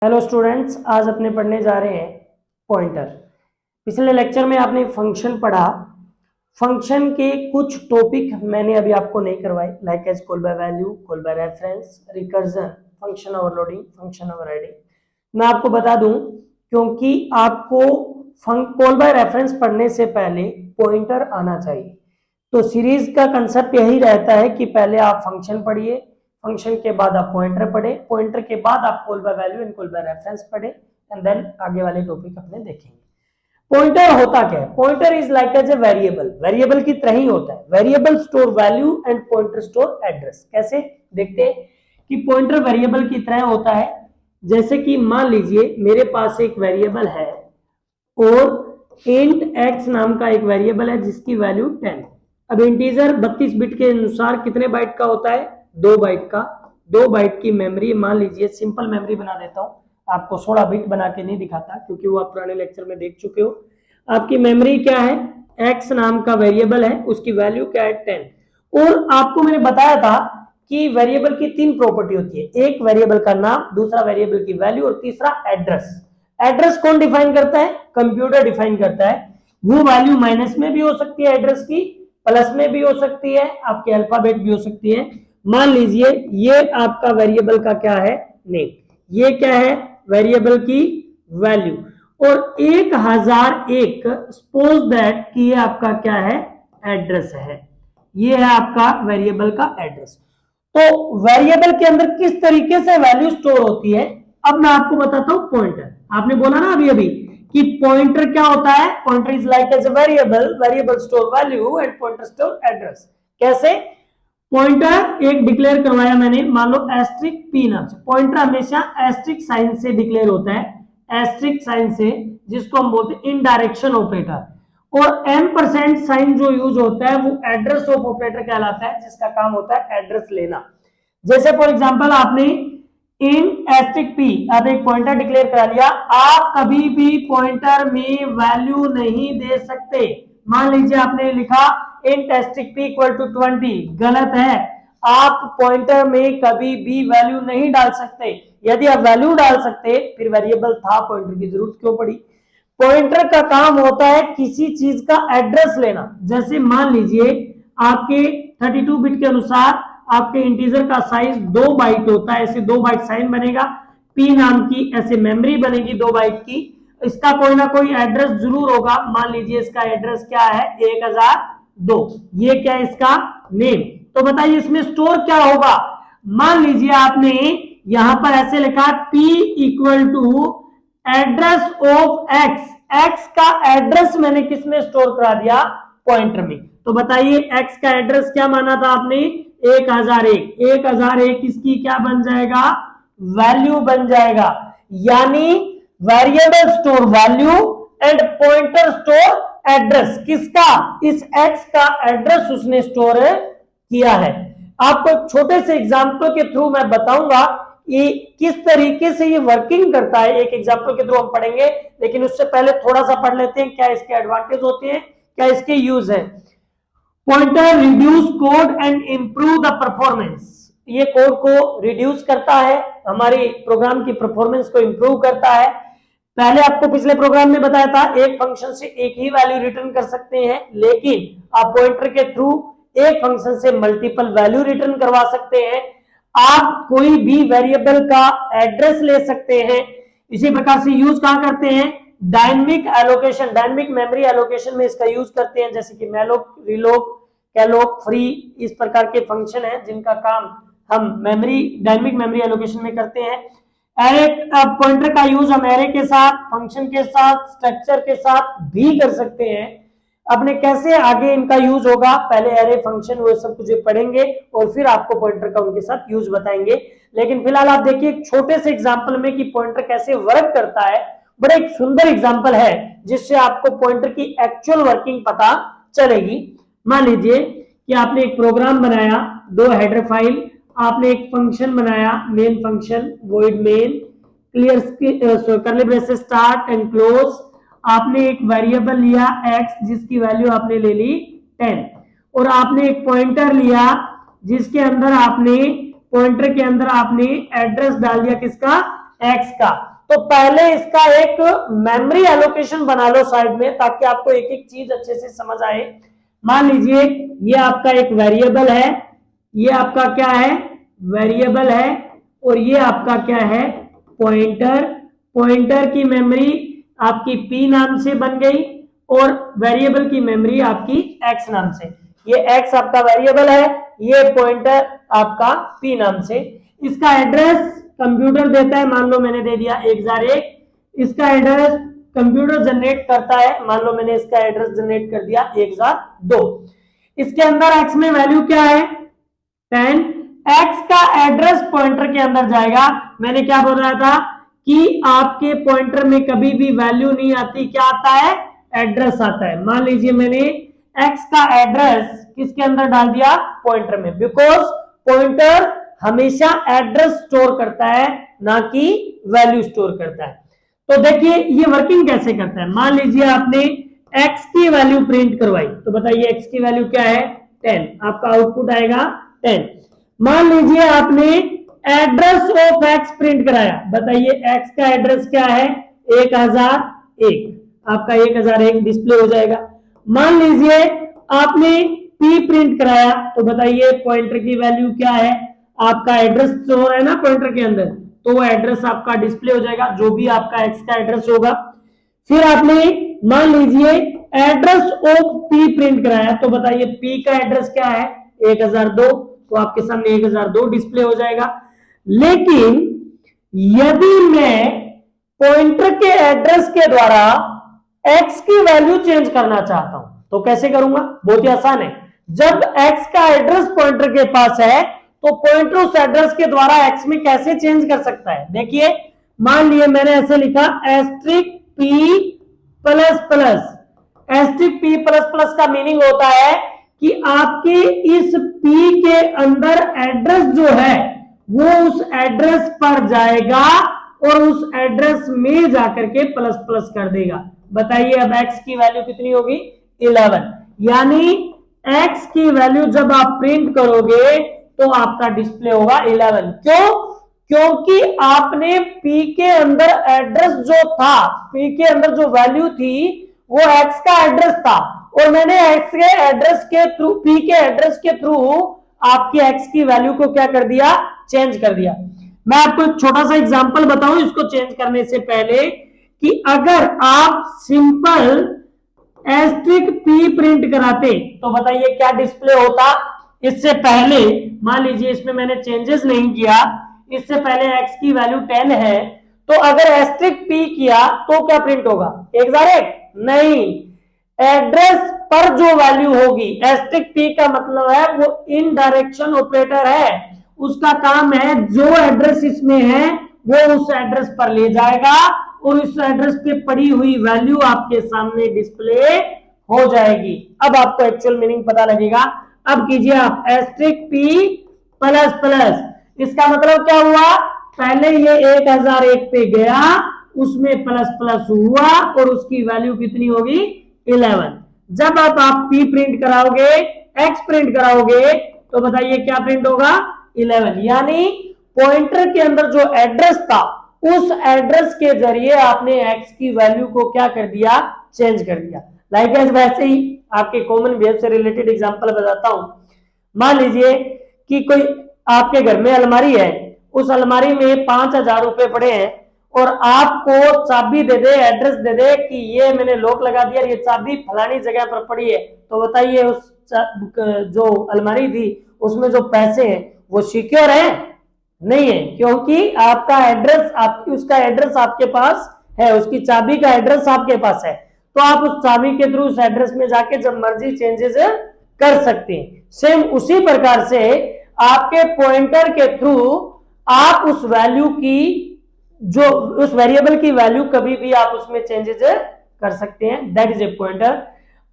Hello students, आज अपने पढ़ने जा रहे हैं पॉइंटर। पिछले लेक्चर में आपने फंक्शन पढ़ा। फंक्शन के कुछ टॉपिक मैंने अभी आपको नहीं करवाए, like as call by value, call by reference, recursion, function overloading, function overriding. मैं आपको बता दूं, क्योंकि आपको कॉल बाय रेफरेंस पढ़ने से पहले पॉइंटर आना चाहिए। तो सीरीज का कंसेप्ट यही रहता है कि पहले आप फंक्शन पढ़िए, फंक्शन के बाद आप पॉइंटर पढ़े, पॉइंटर के बाद आप call by value and call by reference पढ़े, एंड देन आगे वाले टॉपिक अपने देखेंगे। पॉइंटर होता क्या है? Pointer is like as a variable, variable की तरह ही होता है। Variable store value and pointer store address. कैसे? देखते हैं कि पॉइंटर वेरिएबल की तरह होता है। जैसे कि मान लीजिए मेरे पास एक वेरिएबल है और इंट x नाम का एक वेरिएबल है जिसकी वैल्यू 10। अब इंटीजर 32 बिट के अनुसार कितने बाइट का होता है? 2 बाइट का। 2 बाइट की मेमोरी, मान लीजिए सिंपल मेमोरी बना देता हूं, आपको 16 बिट बना के नहीं दिखाता क्योंकि वो आप पुराने लेक्चर में देख चुके हो। आपकी मेमोरी क्या है? x नाम का वेरिएबल है, उसकी वैल्यू क्या है? 10। और आपको मैंने बताया था कि वेरिएबल की 3 प्रॉपर्टी होती है, एक वेरिएबल का नाम, दूसरा वेरिएबल की वैल्यू और तीसरा एड्रेस। एड्रेस कौन डिफाइन करता है? कंप्यूटर डिफाइन करता है। वो वैल्यू माइनस में भी हो सकती है एड्रेस की, प्लस में भी हो सकती है, आपके अल्फाबेट भी हो सकती है। मान लीजिए ये आपका वेरिएबल का क्या है? नेम। ये क्या है? वेरिएबल की वैल्यू। और 1001 सपोज दैट कि ये आपका क्या है? एड्रेस है। ये है आपका वेरिएबल का एड्रेस। तो वेरिएबल के अंदर किस तरीके से वैल्यू स्टोर होती है, अब मैं आपको बताता हूं। पॉइंटर, आपने बोला ना अभी अभी कि पॉइंटर क्या होता है? Pointer is like as a variable, variable store value and pointer store address. कैसे? पॉइंटर एक डिक्लेयर करवाया मैंने, मान लो एस्ट्रिक पी नाम से। पॉइंटर हमेशा एस्ट्रिक साइन से डिक्लेयर होता है, एस्ट्रिक साइन से, जिसको हम बोलते हैं इनडायरेक्शन ऑपरेटर। और एम% साइन जो यूज होता है वो एड्रेस ऑफ ऑपरेटर कहलाता है, जिसका काम होता है एड्रेस लेना। जैसे फॉर एग्जांपल आपने इन एस्ट्रिक पी, आप एक पॉइंटर डिक्लेयर करा लिया, आप कभी भी पॉइंटर में वैल्यू नहीं दे सकते। मान लीजिए आपने लिखा int asterisk p equal to 20, गलत है। आप पॉइंटर में कभी भी वैल्यू नहीं डाल सकते। यदि आप वैल्यू डाल सकते फिर वेरिएबल था, पॉइंटर की जरूरत क्यों पड़ी? पॉइंटर का काम होता है किसी चीज का एड्रेस लेना। जैसे मान लीजिए आपके 32 बिट के अनुसार आपके इंटीजर का साइज 2 बाइट होता है, ऐसे 2 बाइट साइन बनेगा, पी नाम की ऐसे मेमोरी बनेगी 2 बाइट की। इसका कोई ना कोई एड्रेस जरूर होगा। मान लीजिए इसका एड्रेस क्या है? 1002। ये क्या है? इसका नेम। तो बताइए इसमें स्टोर क्या होगा? मान लीजिए आपने यहां पर ऐसे लिखा p equal to address of x। x का एड्रेस मैंने किस में स्टोर करा दिया? पॉइंटर में। तो बताइए x का एड्रेस क्या माना था आपने? 1001। 1001 इसकी क्या बन जाएगा? वैल्यू बन जाएगा। यानी variable store value and pointer store address. किसका? इस x का एड्रेस उसने स्टोर किया है। आपको छोटे से एग्जाम्पल के थ्रू मैं बताऊंगा ये किस तरीके से ये वर्किंग करता है। एक एग्जाम्पल के थ्रू हम पढ़ेंगे, लेकिन उससे पहले थोड़ा सा पढ़ लेते हैं क्या इसके एडवांटेज होते हैं, क्या इसके यूज है। Pointer reduce code and improve the performance. ये कोड को रिड्यूस करता है, हमारी प्रोग्राम की परफॉर्मेंस को इंप्रूव करता है। पहले आपको पिछले प्रोग्राम में बताया था एक फंक्शन से एक ही वैल्यू रिटर्न कर सकते हैं, लेकिन आप पॉइंटर के थ्रू एक फंक्शन से मल्टीपल वैल्यू रिटर्न करवा सकते हैं। आप कोई भी वेरिएबल का एड्रेस ले सकते हैं। इसी प्रकार से यूज कहां करते हैं? Dynamic allocation, dynamic memory allocation में इसका यूज करते हैं, जैसे कि मैलोक, रिलोक, कैलोक, फ्री, इस प्रकार के फंक्शन हैं जिनका काम हम मेमोरी, डायनेमिक मेमोरी एलोकेशन में करते हैं। एरे पॉइंटर का यूज हम एरे के साथ, फंक्शन के साथ, स्ट्रक्चर के साथ भी कर सकते हैं। अपने कैसे आगे इनका यूज होगा, पहले एरे, फंक्शन, वो सब कुछ पढ़ेंगे और फिर आपको पॉइंटर का उनके साथ यूज बताएंगे। लेकिन फिलहाल आप देखिए एक छोटे से एग्जांपल में कि पॉइंटर कैसे वर्क करता है। बड़ा एक सुंदर एग्जांपल है जिससे आपको पॉइंटर की एक्चुअल वर्किंग पता चलेगी। मान लीजिए कि आपने एक प्रोग्राम बनाया, 2 हेडर फाइल, आपने एक फंक्शन बनाया, main function, void main, clear curly braces start and close. आपने एक वेरिएबल लिया x जिसकी वैल्यू आपने ले ली 10, और आपने एक पॉइंटर लिया जिसके अंदर आपने, पॉइंटर के अंदर आपने एड्रेस डाल दिया किसका? एक्स का। तो पहले इसका एक मेमोरी एलोकेशन बना लो साइड में, ताकि आपको एक एक चीज अच्छे से समझ आए। मान लीजिए ये आपका एक वेरिएबल है, ये आपका क्या है, वेरिएबल है, और ये आपका क्या है, पॉइंटर। पॉइंटर की मेमोरी आपकी p नाम से बन गई, और वेरिएबल की मेमोरी आपकी x नाम से। ये x आपका वेरिएबल है, ये पॉइंटर आपका p नाम से। इसका एड्रेस कंप्यूटर देता है, मान लो मैंने दे दिया 1001। इसका एड्रेस कंप्यूटर जनरेट करता है, मान लो मैंने इसका एड्रेस जनरेट कर दिया 1002। इसके अंदर x में वैल्यू क्या है, 10। x का एड्रेस पॉइंटर के अंदर जाएगा। मैंने क्या बोल रहा था कि आपके पॉइंटर में कभी भी वैल्यू नहीं आती, क्या आता है, एड्रेस आता है। मान लीजिए मैंने x का एड्रेस किसके अंदर डाल दिया, पॉइंटर में, बिकॉज पॉइंटर हमेशा एड्रेस स्टोर करता है, ना कि वैल्यू स्टोर करता है। तो देखिए ये वर्किंग कैसे करता है। मान लीजिए आपने x की वैल्यू प्रिंट करवाई, तो बताइए x की वैल्यू क्या है, 10। आपका आउटपुट आएगा 10। मान लीजिए आपने एड्रेस ऑफ x प्रिंट कराया, बताइए x का एड्रेस क्या है, 1001। आपका 1001 डिस्प्ले हो जाएगा। मान लीजिए आपने p प्रिंट कराया, तो बताइए पॉइंटर की वैल्यू क्या है, आपका एड्रेस स्टोर है ना पॉइंटर के अंदर, तो वो एड्रेस आपका डिस्प्ले हो जाएगा, जो भी आपका x का एड्रेस होगा। फिर आपने मान लीजिए एड्रेस ऑफ p प्रिंट कराया, तो बताइए p का एड्रेस क्या है, 1002, तो आपके सामने 1002 डिस्प्ले हो जाएगा। लेकिन यदि मैं पॉइंटर के एड्रेस के द्वारा x की वैल्यू चेंज करना चाहता हूं, तो कैसे करूंगा, बहुत ही आसान है। जब x का एड्रेस पॉइंटर के पास है, तो पॉइंटर उस एड्रेस के द्वारा x में कैसे चेंज कर सकता है। देखिए मान लिए मैंने ऐसे लिखा asterisk p plus plus. Asterisk p plus plus का मीनिंग होता है कि आपके इस p के अंदर एड्रेस जो है वो उस एड्रेस पर जाएगा और उस एड्रेस में जाकर के प्लस प्लस कर देगा। बताइए अब x की वैल्यू कितनी होगी, 11। यानी x की वैल्यू जब आप प्रिंट करोगे तो आपका डिस्प्ले होगा 11। क्यों, क्योंकि आपने p के अंदर एड्रेस जो था, p के अंदर जो वैल्यू थी वो x का एड्रेस था, और मैंने x के एड्रेस के थ्रू, p के एड्रेस के थ्रू आपकी x की वैल्यू को क्या कर दिया, चेंज कर दिया। मैं आपको एक छोटा सा एग्जांपल बताऊं इसको चेंज करने से पहले, कि अगर आप सिंपल एस्ट्रिक p प्रिंट कराते तो बताइए क्या डिस्प्ले होता। इससे पहले मान लीजिए इसमें मैंने चेंजेस नहीं किया, इससे पहले x की वैल्यू 10 है, तो अगर एस्ट्रिक p किया तो क्या प्रिंट होगा, 1001? नहीं, एड्रेस पर जो वैल्यू होगी, एस्ट्रिक p का मतलब है वो इन डायरेक्शन ऑपरेटर है, उसका काम है जो एड्रेस इसमें है वो उस एड्रेस पर ले जाएगा और उस एड्रेस पे पड़ी हुई वैल्यू आपके सामने डिस्प्ले हो जाएगी। अब आपको एक्चुअल मीनिंग पता लगेगा। अब कीजिए आप एस्ट्रिक p प्लस प्लस, इसका मतलब क्या हुआ, पहले ये 1001 पे गया, उसमें प्लस प्लस हुआ और उसकी वैल्यू कितनी होगी, 11। जब आप p प्रिंट कराओगे, x प्रिंट कराओगे, तो बताइए क्या प्रिंट होगा, 11। यानी पॉइंटर के अंदर जो एड्रेस था उस एड्रेस के जरिए आपने x की वैल्यू को क्या कर दिया, चेंज कर दिया। लाइक वैसे ही आपके कॉमन वेव से रिलेटेड एग्जांपल बताता हूं। मान लीजिए कि कोई आपके घर में अलमारी है, उस अलमारी में 5000 रुपए पड़े हैं और आपको चाबी दे दे, एड्रेस दे दे कि ये मैंने लॉक लगा दिया, ये चाबी फलानी जगह पर पड़ी है, तो बताइए उस जो अलमारी थी उसमें जो पैसे हैं वो सिक्योर है, नहीं है, क्योंकि आपका एड्रेस, आपकी उसका एड्रेस आपके पास है, उसकी चाबी का एड्रेस आपके पास है, तो आप उस चाबी के थ्रू उस एड्रेस में जाके जब मर्जी चेंजेस कर सकते हैं। सेम उसी प्रकार से आपके पॉइंटर के थ्रू आप उस वैल्यू की, जो उस वेरिएबल की वैल्यू कभी भी आप उसमें चेंजेस कर सकते हैं, दैट इज ए पॉइंटर।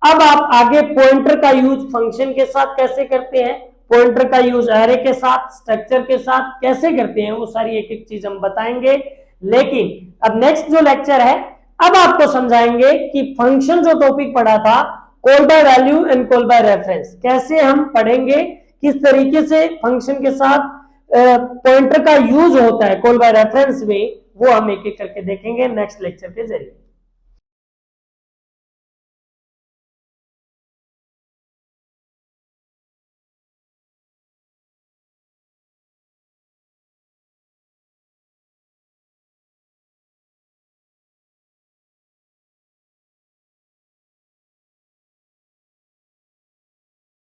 अब आप आगे पॉइंटर का यूज फंक्शन के साथ कैसे करते हैं, पॉइंटर का यूज एरे के साथ, स्ट्रक्चर के साथ कैसे करते हैं, वो सारी एक एक चीज हम बताएंगे। लेकिन अब नेक्स्ट जो लेक्चर है, अब आपको समझाएंगे कि फंक्शन जो टॉपिक पढ़ा था, call by value and call by reference, कैसे हम पढ़ेंगे, किस तरीके से फंक्शन के साथ पॉइंटर का यूज होता है कॉल बाय रेफरेंस में, वो हम एक एक करके देखेंगे नेक्स्ट लेक्चर के जरिए।